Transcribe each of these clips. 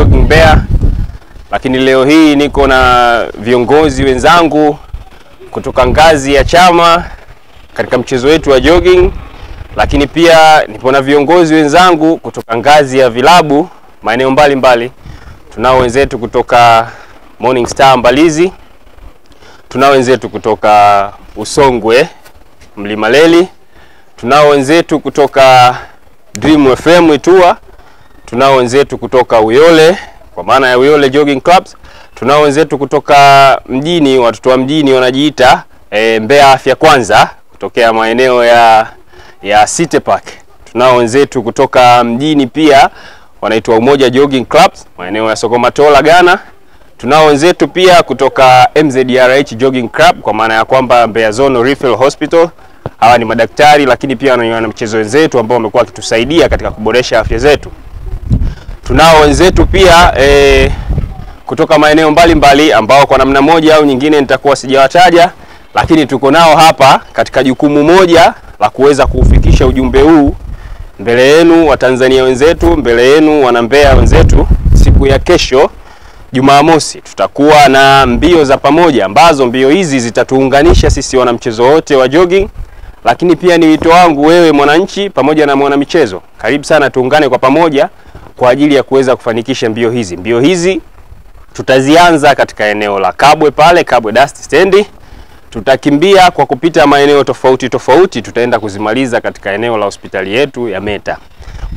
Jogging Mbeya. Lakini leo hii niko na viongozi wenzangu kutoka ngazi ya chama katika mchezo wetu wa jogging, lakini pia nipo na viongozi wenzangu kutoka ngazi ya vilabu maeneo mbalimbali. Tunao wenzetu kutoka Morning Star Mbalizi, tunao wenzetu kutoka Usongwe Mlima Leli, tunao wenzetu kutoka Dream FM Itua, tunao wenzetu kutoka Uyole kwa maana ya Uyole Jogging Clubs, tunao wenzetu kutoka mjini, watoto wa mjini wanajiita Mbeya Afya Kwanza kutokea maeneo ya City Park. Tunao wenzetu kutoka mjini pia wanaitwa Umoja Jogging Clubs maeneo ya Sokomatola Ghana. Tunao wenzetu pia kutoka MZDRH Jogging Club kwa maana ya kwamba Mbeya Zone Referral Hospital. Hawa ni madaktari lakini pia wana mchezo wenzetu ambao wamekuwa wakitusaidia katika kuboresha afya zetu. Tunao wenzetu pia kutoka maeneo mbalimbali ambao kwa namna moja au nyingine nitakuwa sijawataja, lakini tuko nao hapa katika jukumu moja la kuweza kuufikisha ujumbe huu mbele yenu wa Tanzania wenzetu, mbele yenu wana Mbeya wenzetu. Siku ya kesho Jumamosi tutakuwa na mbio za pamoja ambazo mbio hizi zitatuunganisha sisi wanamchezo wote wa jogging, lakini pia ni wito wangu wewe mwananchi pamoja na mwanamichezo, karibu sana tuungane kwa pamoja kwa ajili ya kuweza kufanikisha mbio hizi. Mbio hizi tutazianza katika eneo la Kabwe pale, Kabwe Dust Stand. Tutakimbia kwa kupita maeneo tofauti tofauti, tutaenda kuzimaliza katika eneo la hospitali yetu ya Meta.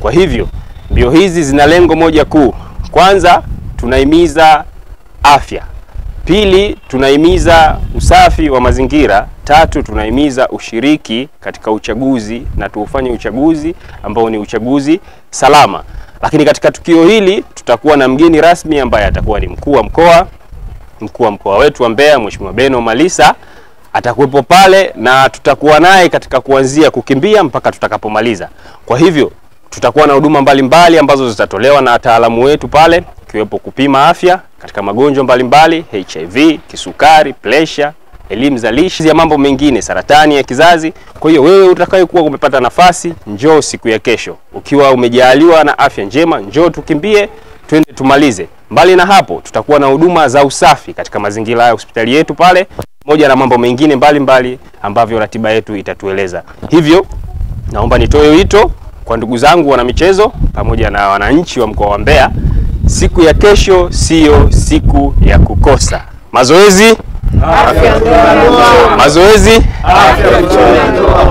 Kwa hivyo, mbio hizi zina lengo moja kuu. Kwanza, tunahimiza afya. Pili, tunahimiza usafi wa mazingira. Tatu, tunahimiza ushiriki katika uchaguzi na tuufanye uchaguzi ambao ni uchaguzi salama. Lakini katika tukio hili tutakuwa na mgeni rasmi ambaye atakuwa ni mkuu wa mkoa wetu wa Mbeya, Mheshimiwa Beno Malisa atakuwepo pale na tutakuwa naye katika kuanzia kukimbia mpaka tutakapomaliza. Kwa hivyo tutakuwa na huduma mbalimbali ambazo zitatolewa na wataalamu wetu pale, ikiwepo kupima afya katika magonjwa mbalimbali, HIV, kisukari, pressure, elimu za lishe ya mambo mengine, saratani ya kizazi. Kwa hiyo wewe utakayekuwa umepata nafasi, njoo siku ya kesho. Ukiwa umejaliwa na afya njema, njoo tukimbie, twende tumalize. Mbali na hapo, tutakuwa na huduma za usafi katika mazingira ya hospitali yetu pale, moja na mambo mengine mbalimbali ambavyo ratiba yetu itatueleza. Hivyo, naomba nitoe wito kwa ndugu zangu wana michezo pamoja na wananchi wa mkoa wa Mbeya. Siku ya kesho sio siku ya kukosa. Mazoezi afya ndoa. Mazoezi afya ndoa.